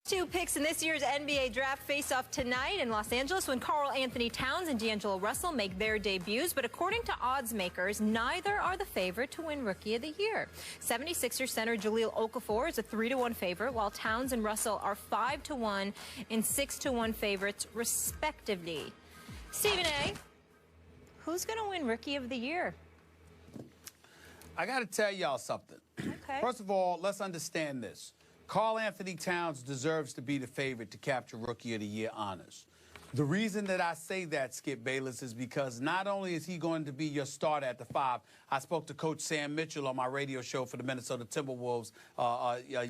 Two picks in this year's NBA draft face off tonight in Los Angeles when Karl Anthony Towns and D'Angelo Russell make their debuts. But according to odds makers, neither are the favorite to win Rookie of the Year. 76ers center Jahlil Okafor is a 3-1 favorite, while Towns and Russell are 5-1 and 6-1 favorites, respectively. Stephen A., who's going to win Rookie of the Year? I got to tell y'all something. Okay. First of all, let's understand this. Karl Anthony Towns deserves to be the favorite to capture Rookie of the Year honors. The reason that I say that, Skip Bayless, is because not only is he going to be your starter at the 5, I spoke to Coach Sam Mitchell on my radio show for the Minnesota Timberwolves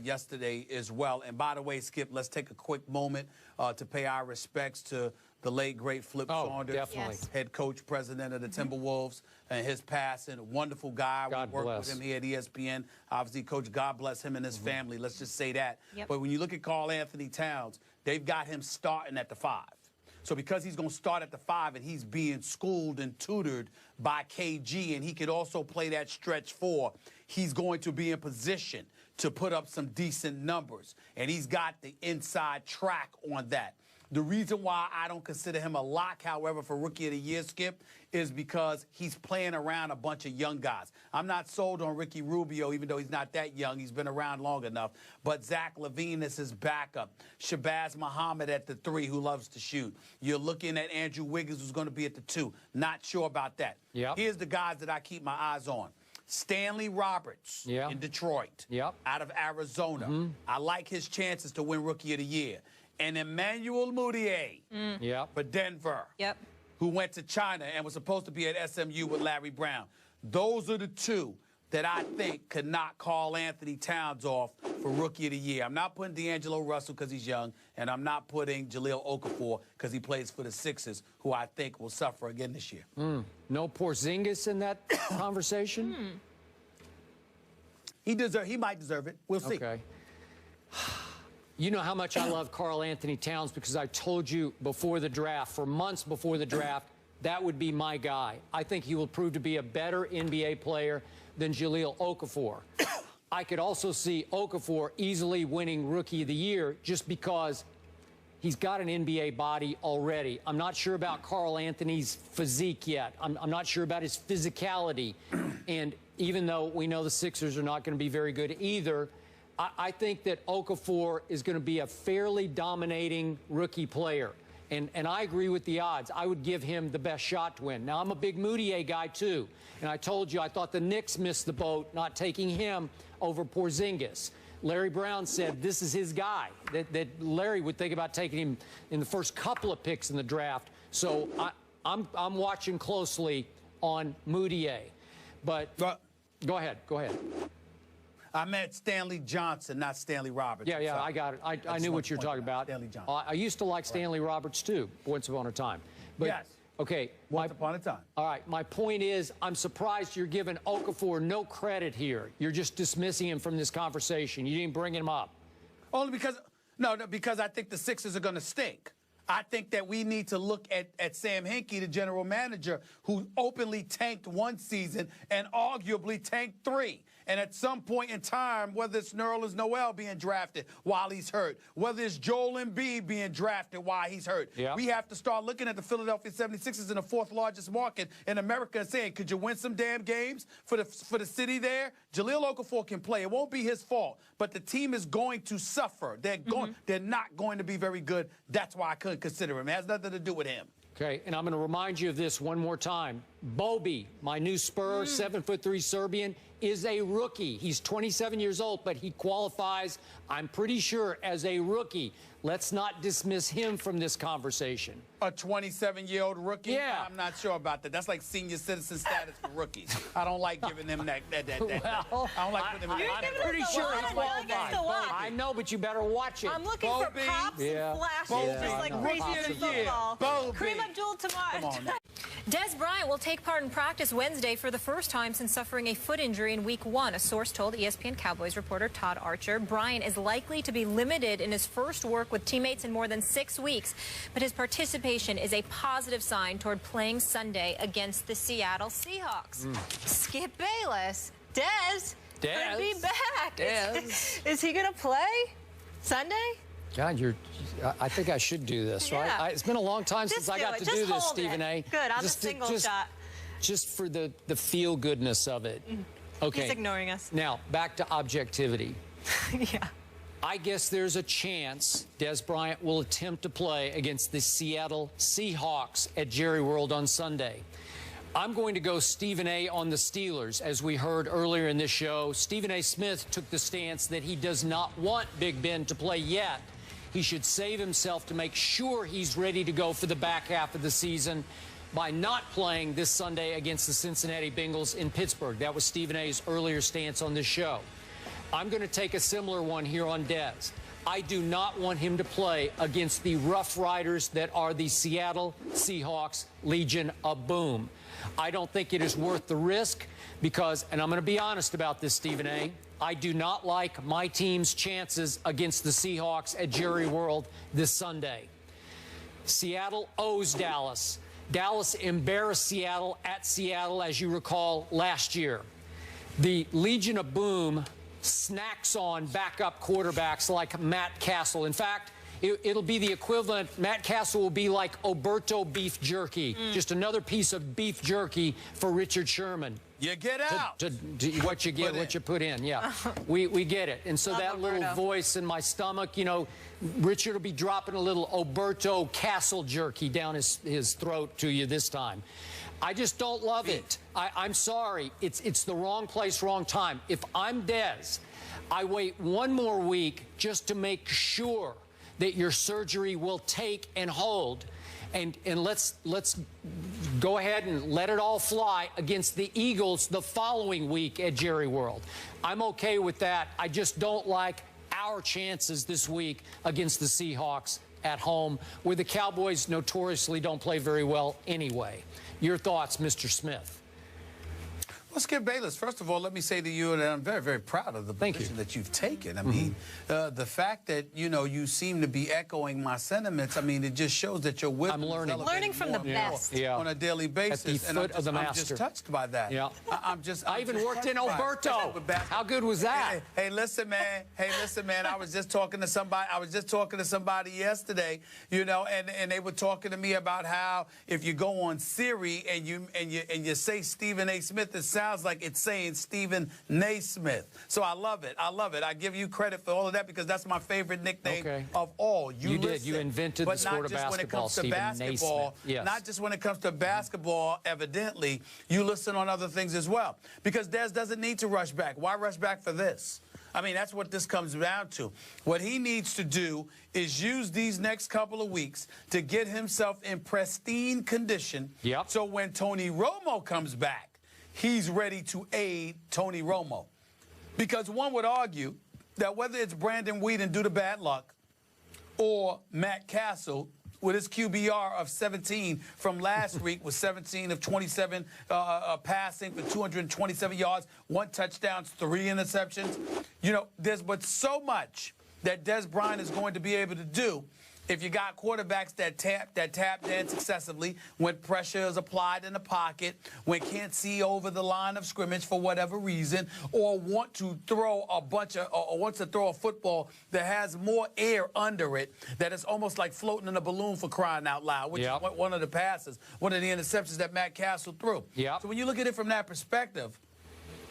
yesterday as well. And by the way, Skip, let's take a quick moment to pay our respects to the late, great Flip Saunders, definitely. Yes. head coach, president of the Timberwolves, and his passing. A wonderful guy. God We worked bless. with him here at ESPN. Obviously, Coach, God bless him and his family. Let's just say that. Yep. But when you look at Karl Anthony Towns, they've got him starting at the 5. So because he's going to start at the 5 and he's being schooled and tutored by KG, and he could also play that stretch 4, he's going to be in position to put up some decent numbers. And he's got the inside track on that. The reason why I don't consider him a lock, however, for Rookie of the Year, Skip, is because he's playing around a bunch of young guys. I'm not sold on Ricky Rubio, even though he's not that young. He's been around long enough. But Zach LaVine is his backup. Shabazz Muhammad at the 3, who loves to shoot. You're looking at Andrew Wiggins, who's going to be at the 2. Not sure about that. Yep. Here's the guys that I keep my eyes on. Stanley Roberts in Detroit, out of Arizona. I like his chances to win Rookie of the Year. And Emmanuel Mudiay for Denver, who went to China and was supposed to be at SMU with Larry Brown. Those are the 2 that I think could knock Karl Anthony Towns off for Rookie of the Year. I'm not putting D'Angelo Russell because he's young, and I'm not putting Jahlil Okafor because he plays for the Sixers, who I think will suffer again this year. No Porzingis in that conversation? He might deserve it. We'll see. Okay. You know how much I love Karl Anthony Towns because I told you before the draft, for months before the draft, that would be my guy. I think he will prove to be a better NBA player than Jahlil Okafor. I could also see Okafor easily winning Rookie of the Year just because he's got an NBA body already. I'm not sure about Karl Anthony's physique yet. I'm not sure about his physicality. And even though we know the Sixers are not going to be very good either, I think that Okafor is going to be a fairly dominating rookie player. And I agree with the odds. I would give him the best shot to win. Now, I'm a big Mudiay guy, too. And I told you I thought the Knicks missed the boat not taking him over Porzingis. Larry Brown said this is his guy, that Larry would think about taking him in the first couple of picks in the draft. So I'm watching closely on Mudiay. But go ahead. I meant Stanley Johnson, not Stanley Roberts. Yeah, I got it. I knew what you're talking about. Stanley Johnson. I used to like Stanley Roberts, too, once upon a time. But, yes. Okay. Once upon a time. All right. My point is, I'm surprised you're giving Okafor no credit here. You're just dismissing him from this conversation. You didn't bring him up. Only because, because I think the Sixers are going to stink. I think that we need to look at Sam Hinkie, the general manager, who openly tanked 1 season and arguably tanked 3. And at some point in time, whether it's Nerlens Noel being drafted while he's hurt, whether it's Joel Embiid being drafted while he's hurt, we have to start looking at the Philadelphia 76ers in the 4th largest market in America and saying, could you win some damn games for the city there? Jahlil Okafor can play. It won't be his fault, but the team is going to suffer. They're not going to be very good. That's why I couldn't consider him. It has nothing to do with him. Okay, and I'm going to remind you of this one more time. Bobby, my new Spur, 7'3" Serbian, is a rookie. He's 27 years old, but he qualifies, I'm pretty sure, as a rookie. Let's not dismiss him from this conversation. A 27-year-old rookie? Yeah. I'm not sure about that. That's like senior citizen status for rookies. I don't like giving them that. Well, I don't like putting them in that. I'm pretty sure he qualifies. I know, but you better watch it. I'm looking for pops and flashes, just like crazy in football. Kareem Abdul-Jabbar. Come on now. Des Bryant will take part in practice Wednesday for the first time since suffering a foot injury in Week 1. A source told ESPN Cowboys reporter Todd Archer Bryant is likely to be limited in his first work with teammates in more than 6 weeks, but his participation is a positive sign toward playing Sunday against the Seattle Seahawks. Skip Bayless, Des could be back. Des. Is he going to play Sunday? God, I think I should do this, right? Yeah. It's been a long time since I got to do this, Stephen A. Good, on the single shot. Just for the feel-goodness of it. Okay. He's ignoring us. Now, back to objectivity. Yeah. I guess there's a chance Des Bryant will attempt to play against the Seattle Seahawks at Jerry World on Sunday. I'm going to go Stephen A. on the Steelers. As we heard earlier in this show, Stephen A. Smith took the stance that he does not want Big Ben to play yet. He should save himself to make sure he's ready to go for the back half of the season by not playing this Sunday against the Cincinnati Bengals in Pittsburgh. That was Stephen A.'s earlier stance on this show. I'm going to take a similar one here on Des. I do not want him to play against the Rough Riders that are the Seattle Seahawks Legion of Boom. I don't think it is worth the risk because, and I'm going to be honest about this, Stephen A., I do not like my team's chances against the Seahawks at Jerry World this Sunday. Seattle owes Dallas. Dallas embarrassed Seattle at Seattle, as you recall, last year. The Legion of Boom snacks on backup quarterbacks like Matt Castle. In fact, it'll be the equivalent. Matt Castle will be like Oberto beef jerky, just another piece of beef jerky for Richard Sherman. You get out. What you get, what you put in. Yeah, we get it. And so that little voice in my stomach, you know, Richard will be dropping a little Oberto Castle jerky down his throat to you this time. I just don't love it. I'm sorry. It's the wrong place, wrong time. If I'm Des, I wait one more week just to make sure that your surgery will take and hold. And let's go ahead and let it all fly against the Eagles the following week at Jerry World. I'm okay with that. I just don't like our chances this week against the Seahawks at home, where the Cowboys notoriously don't play very well anyway. Your thoughts, Mr. Smith? Well, Skip Bayless, first of all, let me say to you that I'm very, very proud of the position that you've taken. I mean, the fact that, you know, you seem to be echoing my sentiments, I mean, it just shows that you're willing. I'm learning. Learning from the best. On a daily basis. At the foot of the master. I'm just touched by that. Yeah. I even worked in Oberto. How good was that? Hey, listen, man. I was just talking to somebody yesterday, you know, and they were talking to me about how if you go on Siri and you say Stephen A. Smith, it sounds like it's saying Stephen Naismith. So I love it. I give you credit for all of that because that's my favorite nickname of all. You did. You invented the sport of basketball, Stephen Naismith. Yes. Not just when it comes to basketball, evidently, you listen on other things as well. Because Des doesn't need to rush back. Why rush back for this? I mean, that's what this comes down to. What he needs to do is use these next couple of weeks to get himself in pristine condition. So when Tony Romo comes back, he's ready to aid Tony Romo. Because one would argue that whether it's Brandon Whedon due to bad luck or Matt Castle with his QBR of 17 from last week with 17 of 27 passing for 227 yards, 1 touchdown, 3 interceptions. You know, there's but so much that Des Bryant is going to be able to do if you got quarterbacks that tap dance excessively when pressure is applied in the pocket, when can't see over the line of scrimmage for whatever reason, or want to throw wants to throw a football that has more air under it, that is almost like floating in a balloon, for crying out loud, which is one of the passes, one of the interceptions that Matt Castle threw. So when you look at it from that perspective,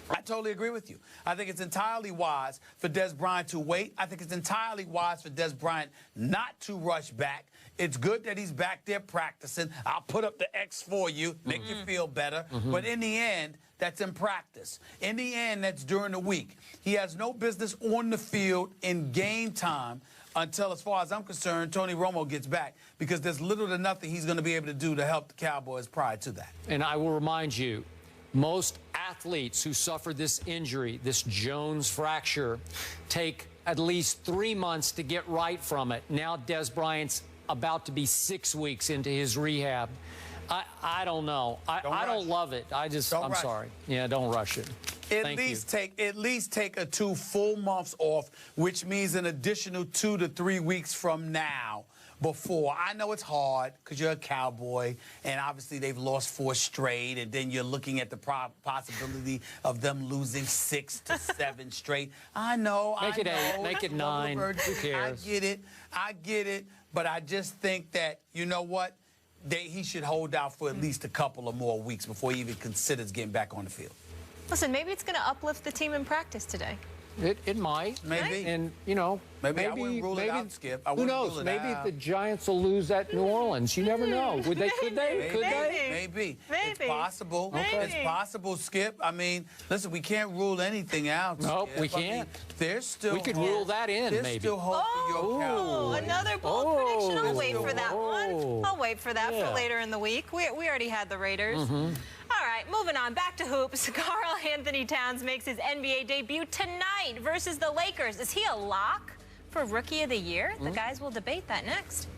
I totally agree with you. I think it's entirely wise for Des Bryant to wait. I think it's entirely wise for Des Bryant not to rush back. It's good that he's back there practicing. I'll put up the X for you, make you feel better. But in the end, that's in practice. In the end, that's during the week. He has no business on the field in game time until, as far as I'm concerned, Tony Romo gets back, because there's little to nothing he's going to be able to do to help the Cowboys prior to that. And I will remind you, most athletes who suffer this injury, this Jones fracture, take at least 3 months to get right from it. Now Des Bryant's about to be 6 weeks into his rehab. I don't know. I don't love it. I'm sorry. Yeah, don't rush it. At least take a 2 full months off, which means an additional 2 to 3 weeks from now, before. I know it's hard because you're a Cowboy, and obviously they've lost 4 straight, and then you're looking at the possibility of them losing 6 to 7 straight. I know. Make it 8, make it 9. Who cares? I get it. But I just think that, you know what? He should hold out for at least a couple of more weeks before he even considers getting back on the field. Listen, maybe it's going to uplift the team in practice today. It might. Maybe. And, you know, maybe I wouldn't rule it out, Skip. Who knows? Maybe the Giants will lose at New Orleans. You never know. Could they? Maybe. It's possible. Maybe. It's possible, Skip. I mean, listen, we can't rule anything out, Nope, Skip. we can't. I mean, there's still We could rule that in, there's maybe. still hope for your Cowboys. Another bold prediction. I'll wait for that one. Oh. I'll wait for that Yeah. for later in the week. We already had the Raiders. All right, moving on. Back to hoops. Karl Anthony Towns makes his NBA debut tonight versus the Lakers. Is he a lock for Rookie of the Year? The guys will debate that next.